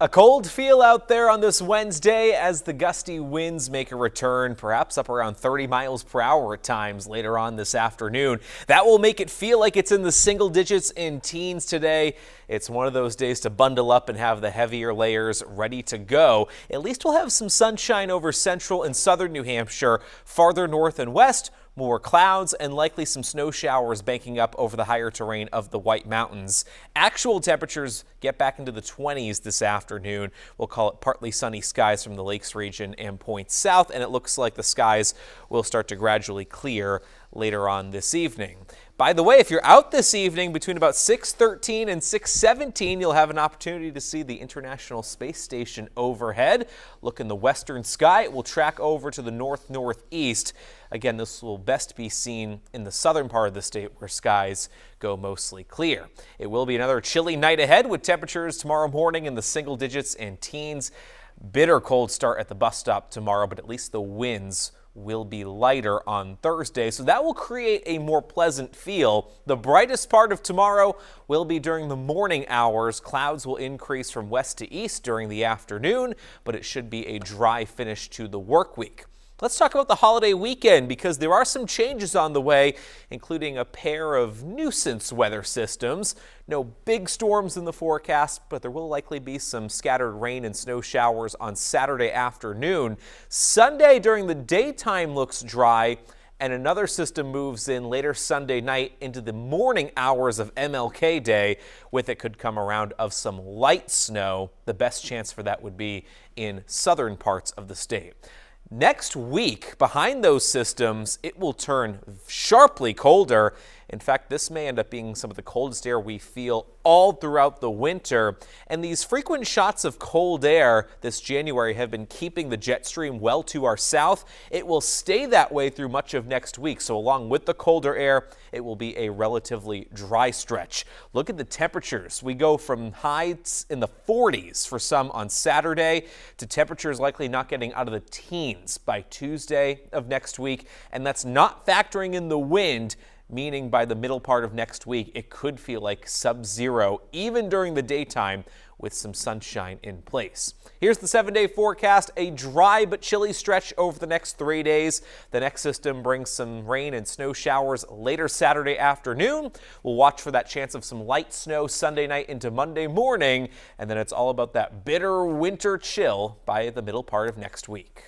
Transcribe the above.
A cold feel out there on this Wednesday as the gusty winds make a return, perhaps up around 30 miles per hour at times later on this afternoon. That will make it feel like it's in the single digits in teens today. It's one of those days to bundle up and have the heavier layers ready to go. At least we'll have some sunshine over central and southern New Hampshire. Farther north and west, more clouds and likely some snow showers banking up over the higher terrain of the White Mountains. Actual temperatures get back into the 20s this afternoon. We'll call it partly sunny skies from the Lakes region and points south, and it looks like the skies will start to gradually clear later on this evening. By the way, if you're out this evening between about 6:13 and 6:17, you'll have an opportunity to see the International Space Station overhead. Look in the western sky. It will track over to the north-northeast. Again, this will best be seen in the southern part of the state where skies go mostly clear. It will be another chilly night ahead with temperatures tomorrow morning in the single digits and teens. Bitter cold start at the bus stop tomorrow, but at least the winds will be lighter on Thursday, so that will create a more pleasant feel. The brightest part of tomorrow will be during the morning hours. Clouds will increase from west to east during the afternoon, but it should be a dry finish to the work week. Let's talk about the holiday weekend because there are some changes on the way, including a pair of nuisance weather systems. No big storms in the forecast, but there will likely be some scattered rain and snow showers on Saturday afternoon. Sunday during the daytime looks dry, and another system moves in later Sunday night into the morning hours of MLK Day. With it could come around of some light snow. The best chance for that would be in southern parts of the state. Next week, behind those systems, it will turn sharply colder. In fact, this may end up being some of the coldest air we feel all throughout the winter. And these frequent shots of cold air this January have been keeping the jet stream well to our south. It will stay that way through much of next week. So along with the colder air, it will be a relatively dry stretch. Look at the temperatures. We go from highs in the 40s for some on Saturday to temperatures likely not getting out of the teens by Tuesday of next week. And that's not factoring in the wind, meaning by the middle part of next week, it could feel like sub-zero even during the daytime with some sunshine in place. Here's the 7-day forecast, a dry but chilly stretch over the next 3 days. The next system brings some rain and snow showers later Saturday afternoon. We'll watch for that chance of some light snow Sunday night into Monday morning, and then it's all about that bitter winter chill by the middle part of next week.